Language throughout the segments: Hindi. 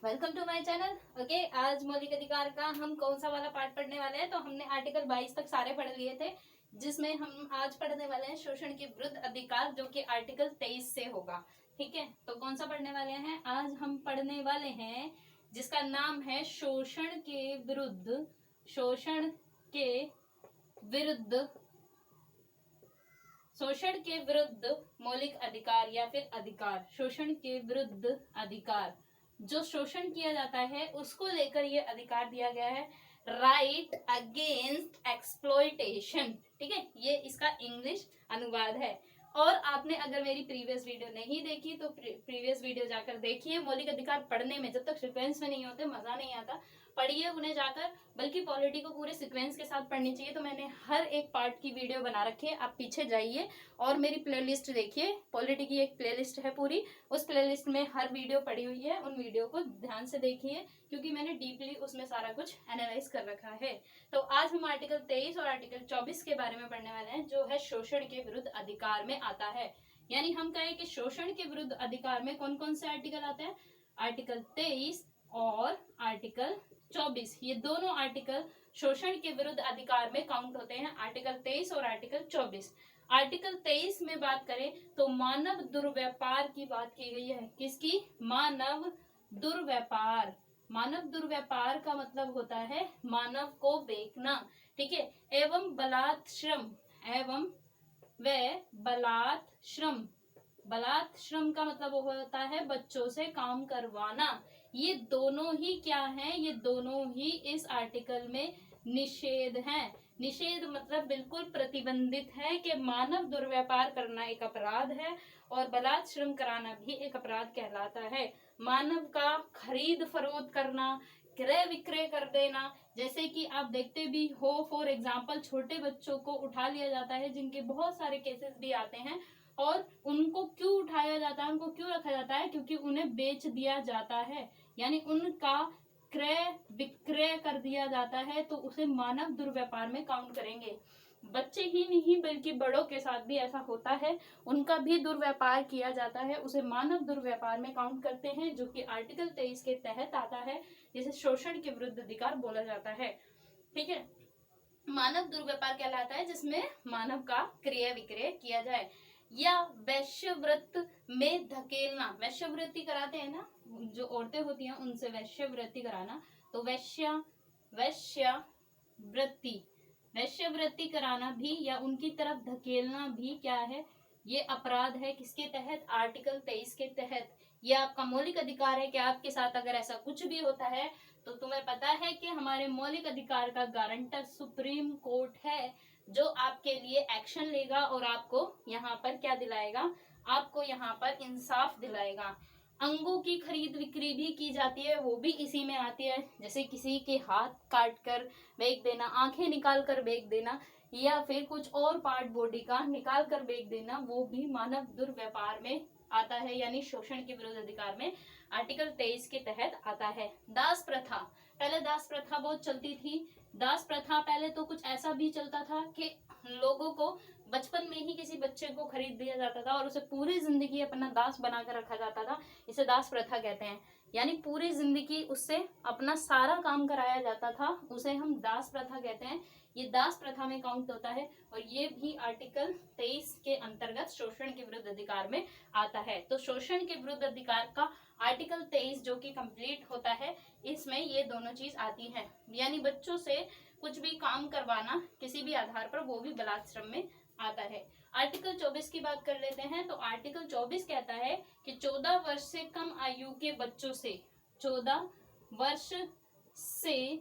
Welcome to my channel. Okay, आज मौलिक अधिकार का हम कौन सा वाला पार्ट पढ़ने वाले हैं। तो हमने आर्टिकल 22 तक सारे पढ़ लिए थे, जिसमें हम आज पढ़ने वाले हैं शोषण के विरुद्ध अधिकार, जो कि आर्टिकल 23 से होगा। ठीक है, तो कौन सा पढ़ने वाले हैं आज? हम पढ़ने वाले हैं जिसका नाम है शोषण के विरुद्ध मौलिक अधिकार या फिर अधिकार। शोषण के विरुद्ध अधिकार, जो शोषण किया जाता है उसको लेकर ये अधिकार दिया गया है। Right against exploitation. ठीक है, ये इसका इंग्लिश अनुवाद है। और आपने अगर मेरी प्रीवियस वीडियो नहीं देखी तो प्रीवियस वीडियो जाकर देखिए। मौलिक अधिकार पढ़ने में जब तक सीक्वेंस में नहीं होते मजा नहीं आता, पढ़िए उन्हें जाकर। बल्कि पॉलिटी को पूरे सीक्वेंस के साथ पढ़नी चाहिए। तो मैंने हर एक पार्ट की वीडियो बना रखी है, आप पीछे जाइए और मेरी प्लेलिस्ट देखिए। पॉलिटी की एक प्लेलिस्ट है पूरी, उस प्लेलिस्ट में हर वीडियो पड़ी हुई है। उन वीडियो को ध्यान से देखिए, क्योंकि मैंने डीपली उसमें सारा कुछ एनालाइज कर रखा है। तो आज हम आर्टिकल 23 और आर्टिकल 24 के बारे में पढ़ने वाले हैं, जो है शोषण के विरुद्ध अधिकार में आता है। यानी हम कहें कि शोषण के विरुद्ध अधिकार में कौन कौन से आर्टिकल आते हैं? आर्टिकल 23 और आर्टिकल 24, ये दोनों आर्टिकल शोषण के विरुद्ध अधिकार में काउंट होते हैं। आर्टिकल 23 और आर्टिकल 24। आर्टिकल 23 में बात करें तो मानव दुर्व्यापार की बात की गई है। किसकी? मानव दुर्व्यापार। मानव दुर्व्यापार का मतलब होता है मानव को बेचना। ठीक है, एवं बलात् श्रम, एवं व बलात् श्रम। बलात् श्रम का मतलब होता है बच्चों से काम करवाना। ये दोनों ही क्या है? ये दोनों ही इस आर्टिकल में निषेध हैं। निषेध मतलब बिल्कुल प्रतिबंधित है कि मानव दुर्व्यापार करना एक अपराध है और बलात् श्रम कराना भी एक अपराध कहलाता है। मानव का खरीद फरोख्त करना, क्रय विक्रय कर देना, जैसे कि आप देखते भी हो, फॉर एग्जाम्पल छोटे बच्चों को उठा लिया जाता है, जिनके बहुत सारे केसेस भी आते हैं। और उनको क्यों उठाया जाता है, उनको क्यों रखा जाता है? क्योंकि उन्हें बेच दिया जाता है, यानी उनका क्रय विक्रय कर दिया जाता है, तो उसे मानव दुर्व्यापार में काउंट करेंगे। बच्चे ही नहीं बल्कि बड़ों के साथ भी ऐसा होता है, उनका भी दुर्व्यापार किया जाता है, उसे मानव दुर्व्यापार में काउंट करते हैं, जो कि आर्टिकल 23 के तहत आता है, जिसे शोषण के विरुद्ध अधिकार बोला जाता है। ठीक है, मानव दुर्व्यापार कहलाता है जिसमें मानव का क्रय विक्रय किया जाए। या वैश्यवृत्ति में धकेलना, वैश्यवृत्ति कराते हैं ना, जो औरतें होती हैं उनसे वैश्यवृत्ति कराना, तो वैश्यवृत्ति कराना भी या उनकी तरफ धकेलना भी क्या है? ये अपराध है। किसके तहत? आर्टिकल 23 के तहत। ये आपका मौलिक अधिकार है कि आपके साथ अगर ऐसा कुछ भी होता है तो तुम्हें पता है कि हमारे मौलिक अधिकार का गारंटर सुप्रीम कोर्ट है, जो आपके लिए एक्शन लेगा और आपको यहाँ पर क्या दिलाएगा? आपको यहाँ पर इंसाफ दिलाएगा। अंगों की खरीद बिक्री भी की जाती है, वो भी इसी में आती है। जैसे किसी के हाथ काट कर बेच देना, आंखें निकाल कर बेच देना, या फिर कुछ और पार्ट बॉडी का निकाल कर बेच देना, वो भी मानव दुर्व्यापार में आता है, यानी शोषण के विरुद्ध अधिकार में आर्टिकल 23 के तहत आता है। दास प्रथा, पहले दास प्रथा बहुत चलती थी। दास प्रथा पहले तो कुछ ऐसा भी चलता था कि लोगों को बचपन में ही किसी बच्चे को खरीद दिया जाता था और उसे पूरी जिंदगी अपना दास बनाकर रखा जाता था। इसे दास प्रथा कहते हैं, यानी पूरी जिंदगी उससे अपना सारा काम कराया जाता था, उसे हम दास प्रथा कहते हैं। ये दास प्रथा में काउंट होता है और ये भी आर्टिकल 23 के अंतर्गत शोषण के विरुद्ध अधिकार में आता है। तो शोषण के विरुद्ध अधिकार का आर्टिकल 23 जो कि कंप्लीट होता है, इसमें ये दोनों चीज आती है, यानी बच्चों से कुछ भी काम करवाना किसी भी आधार पर, वो भी बलात्श्रम में आता है। आर्टिकल 24 की बात कर लेते हैं। तो आर्टिकल 24 कहता है कि 14 वर्ष से कम आयु के बच्चों से, 14 वर्ष से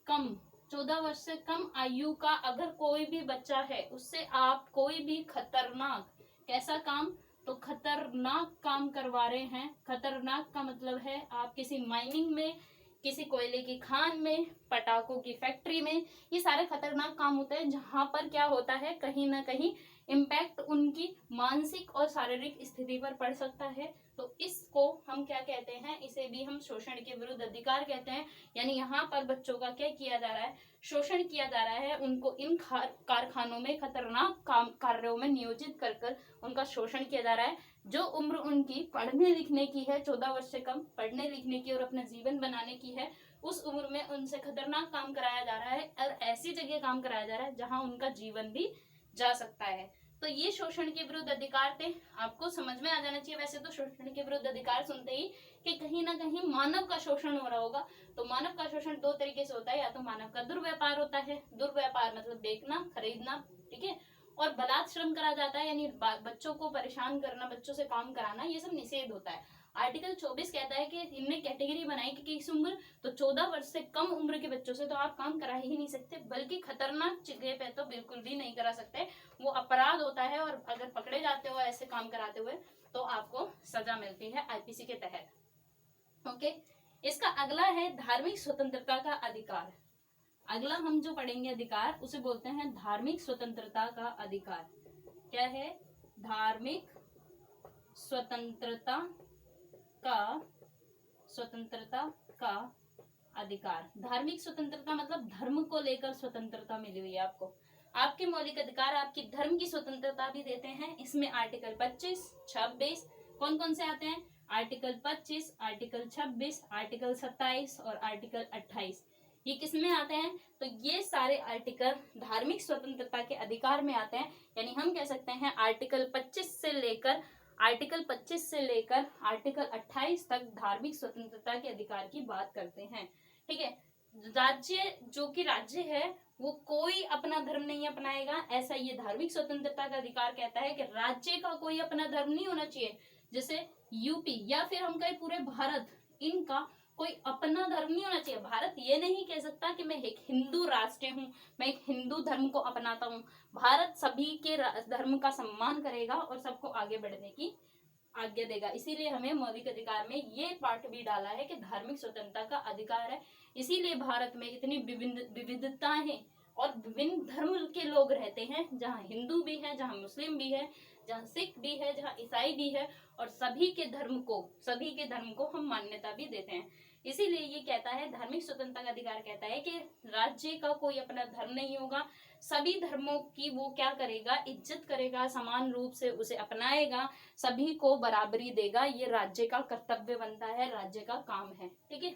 कम 14 वर्ष से कम आयु का अगर कोई भी बच्चा है, उससे आप कोई भी खतरनाक, कैसा काम? तो खतरनाक काम करवा रहे हैं। खतरनाक का मतलब है आप किसी माइनिंग में, किसी कोयले की खान में, पटाखों की फैक्ट्री में, ये सारे खतरनाक काम होते हैं जहां पर क्या होता है, कहीं ना कहीं इम्पैक्ट उनकी मानसिक और शारीरिक स्थिति पर पड़ सकता है। तो इसको हम क्या कहते हैं? इसे भी हम शोषण के विरुद्ध अधिकार कहते हैं। यानी यहाँ पर बच्चों का क्या किया जा रहा है? शोषण किया जा रहा है। उनको इन कारखानों में खतरनाक काम कार्यों में नियोजित कर उनका शोषण किया जा रहा है। जो उम्र उनकी पढ़ने लिखने की है, 14 वर्ष से कम पढ़ने लिखने की और अपना जीवन बनाने की है, उस उम्र में उनसे खतरनाक काम कराया जा रहा है और ऐसी जगह काम कराया जा रहा है जहां उनका जीवन भी जा सकता है। तो ये शोषण के विरुद्ध अधिकार थे, आपको समझ में आ जाना चाहिए। वैसे तो शोषण के विरुद्ध अधिकार सुनते ही कि कहीं ना कहीं मानव का शोषण हो रहा होगा, तो मानव का शोषण दो तरीके से होता है, या तो मानव का दुर्व्यापार होता है, दुर्व्यापार मतलब बेचना खरीदना, ठीक है, और बलात् श्रम करा जाता है, यानी बच्चों को परेशान करना, बच्चों से काम कराना, ये सब निषेध होता है। आर्टिकल 24 कहता है कि इनने कैटेगरी बनाई कि किस उम्र, तो 14 वर्ष से कम उम्र के बच्चों से तो आप काम करा ही नहीं सकते, बल्कि खतरनाक जगह पे तो बिल्कुल भी नहीं करा सकते, वो अपराध होता है, और अगर पकड़े जाते हो ऐसे काम कराते हुए तो आपको सजा मिलती है आईपीसी के तहत। ओके, इसका अगला है धार्मिक स्वतंत्रता का अधिकार। अगला हम जो पढ़ेंगे अधिकार, उसे बोलते हैं धार्मिक स्वतंत्रता का अधिकार। क्या है? धार्मिक स्वतंत्रता का अधिकार। धार्मिक स्वतंत्रता मतलब धर्म को लेकर स्वतंत्रता मिली हुई है आपको। आपके मौलिक अधिकार आपकी धर्म की स्वतंत्रता भी देते हैं। इसमें आर्टिकल 25, 26 कौन कौन से आते हैं? आर्टिकल 25, आर्टिकल 26, आर्टिकल 27 और आर्टिकल 28, ये किसमें आते हैं? तो ये सारे आर्टिकल धार्मिक स्वतंत्रता के अधिकार में आते हैं। यानी हम कह सकते हैं आर्टिकल 25 से लेकर आर्टिकल 28 तक धार्मिक स्वतंत्रता के अधिकार की बात करते हैं। ठीक है, राज्य जो कि राज्य है वो कोई अपना धर्म नहीं अपनाएगा, ऐसा ये धार्मिक स्वतंत्रता का अधिकार कहता है कि राज्य का कोई अपना धर्म नहीं होना चाहिए। जैसे यूपी या फिर हम कहें पूरे भारत, इनका कोई अपना धर्म नहीं होना चाहिए। भारत ये नहीं कह सकता कि मैं एक हिंदू राष्ट्र हूँ, मैं एक हिंदू धर्म को अपनाता हूँ। भारत सभी के धर्म का सम्मान करेगा और सबको आगे बढ़ने की आज्ञा देगा। इसीलिए हमें मौलिक अधिकार में ये पार्ट भी डाला है कि धार्मिक स्वतंत्रता का अधिकार है। इसीलिए भारत में इतनी विविधताएं हैं और विभिन्न धर्म के लोग रहते हैं, जहाँ हिंदू भी है, जहाँ मुस्लिम भी है, जहाँ सिख भी है, जहाँ ईसाई भी है, और सभी के धर्म को हम मान्यता भी देते हैं। इसीलिए ये कहता है धार्मिक स्वतंत्रता का अधिकार कहता है कि राज्य का कोई अपना धर्म नहीं होगा, सभी धर्मों की वो क्या करेगा? इज्जत करेगा, समान रूप से उसे अपनाएगा, सभी को बराबरी देगा। ये राज्य का कर्तव्य बनता है, राज्य का काम है। ठीक है,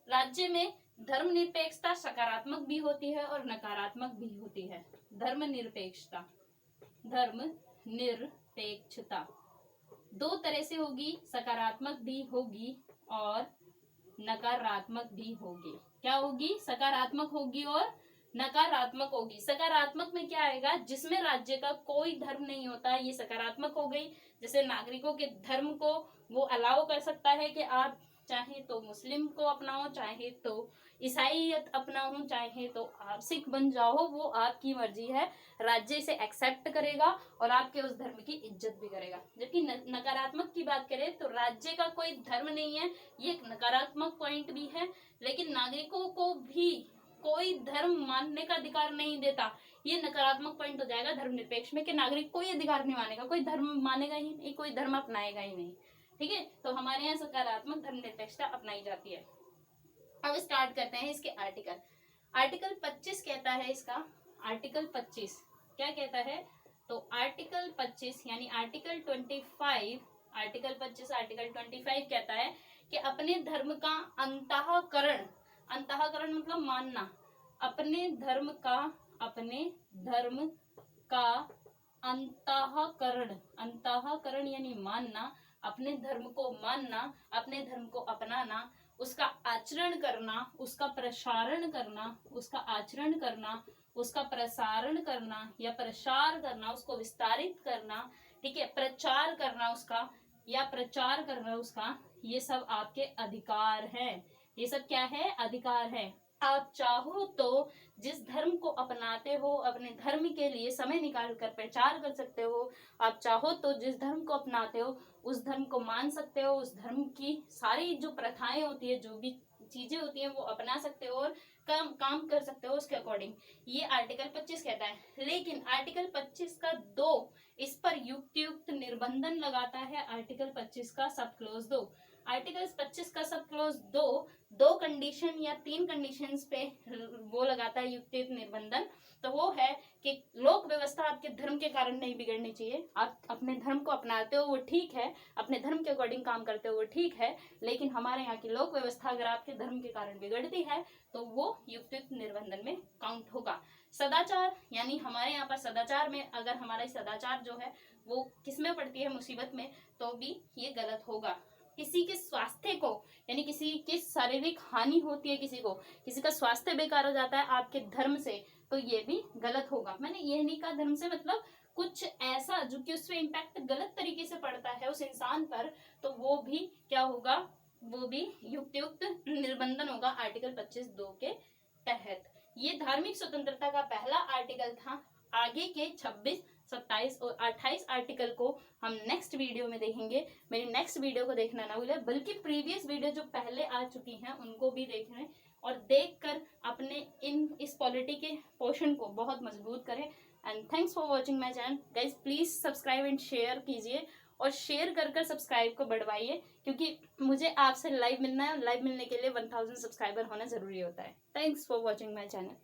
राज्य में धर्मनिरपेक्षता सकारात्मक भी होती है और नकारात्मक भी होती है। धर्मनिरपेक्षता दो तरह से होगी, सकारात्मक भी होगी और नकारात्मक भी होगी। क्या होगी? सकारात्मक होगी और नकारात्मक होगी। सकारात्मक में क्या आएगा? जिसमें राज्य का कोई धर्म नहीं होता, ये सकारात्मक हो गई। जैसे नागरिकों के धर्म को वो अलाउ कर सकता है कि आप चाहे तो मुस्लिम को अपनाओ, चाहे तो ईसाईयत अपनाओ, चाहे तो आप सिख बन जाओ, वो आपकी मर्जी है। राज्य से एक्सेप्ट करेगा और आपके उस धर्म की इज्जत भी करेगा। जबकि नकारात्मक की बात करें तो राज्य का कोई धर्म नहीं है, ये एक नकारात्मक पॉइंट भी है, लेकिन नागरिकों को भी कोई धर्म मानने का अधिकार नहीं देता, ये नकारात्मक पॉइंट हो जाएगा धर्मनिरपेक्ष में, कि नागरिक कोई अधिकार नहीं मानेगा, कोई धर्म मानेगा ही नहीं, कोई धर्म अपनाएगा ही नहीं। ठीक है, तो हमारे यहाँ सकारात्मक धर्मनिरपेक्षता अपनाई जाती है। अब स्टार्ट करते हैं इसके आर्टिकल। आर्टिकल 25 कहता है इसका, आर्टिकल 25 क्या कहता है? तो आर्टिकल 25 यानी आर्टिकल 25, आर्टिकल 25 आर्टिकल 25 कहता है कि अपने धर्म का अंतःकरण, अंतःकरण मतलब मानना, अपने धर्म का अंतःकरण, अंतःकरण यानी मानना, अपने धर्म को मानना, अपने धर्म को अपनाना, उसका आचरण करना, उसका प्रसारण करना, उसका आचरण करना, उसका प्रसारण करना या प्रसार करना, उसको विस्तारित करना, ठीक है, प्रचार करना उसका या प्रचार करना उसका, ये सब आपके अधिकार हैं। ये सब क्या है? अधिकार है। आप चाहो तो जिस धर्म को अपनाते हो अपने धर्म के लिए समय निकाल कर प्रचार कर सकते हो। आप चाहो तो जिस धर्म को अपनाते हो उस धर्म को मान सकते हो, उस धर्म की सारी जो प्रथाएं होती है, जो भी चीजें होती हैं वो अपना सकते हो और काम कर सकते हो उसके अकॉर्डिंग। ये आर्टिकल 25 कहता है। लेकिन आर्टिकल 25 का 2 इस पर युक्त निर्बंधन लगाता है। आर्टिकल 25 का सब क्लोज 2, आर्टिकल 25 का सब क्लोज दो कंडीशन या 3 कंडीशंस पे वो लगाता है युक्तियुक्त निर्बंधन। तो वो है कि लोक व्यवस्था आपके धर्म के कारण नहीं बिगड़नी चाहिए। आप अपने धर्म को अपनाते हो वो ठीक है, अपने धर्म के अकॉर्डिंग काम करते हो वो ठीक है, लेकिन हमारे यहाँ की लोक व्यवस्था अगर आपके धर्म के कारण बिगड़ती है तो वो युक्तियुक्त निर्बंधन में काउंट होगा। सदाचार, यानी हमारे यहाँ पर सदाचार में अगर हमारा सदाचार जो है वो किसमें पड़ती है, मुसीबत में, तो भी ये गलत होगा। किसी के स्वास्थ्य को, यानी किसी की शारीरिक हानि होती है, किसी का स्वास्थ्य बेकार हो जाता है आपके धर्म से, तो ये भी गलत होगा। मैंने ये नहीं कहा धर्म से मतलब कुछ ऐसा जो कि उससे इम्पैक्ट गलत तरीके से पड़ता है उस इंसान पर, तो वो भी क्या होगा, वो भी युक्तियुक्त निर्बंधन होगा आर्टिकल 25(2) के तहत। ये धार्मिक स्वतंत्रता का पहला आर्टिकल था। आगे के 26, 27 और 28 आर्टिकल को हम नेक्स्ट वीडियो में देखेंगे। मेरी नेक्स्ट वीडियो को देखना ना भूलें, बल्कि प्रीवियस वीडियो जो पहले आ चुकी हैं उनको भी देखें और देखकर अपने इस पॉलिटी के पोर्शन को बहुत मजबूत करें। And thanks for watching my channel guys. Please subscribe and share कीजिए और शेयर कर सब्सक्राइब को बढ़वाइए, क्योंकि मुझे आपसे लाइव मिलना है। लाइव मिलने के लिए 1000 सब्सक्राइबर होना जरूरी होता है। Thanks for watching my channel.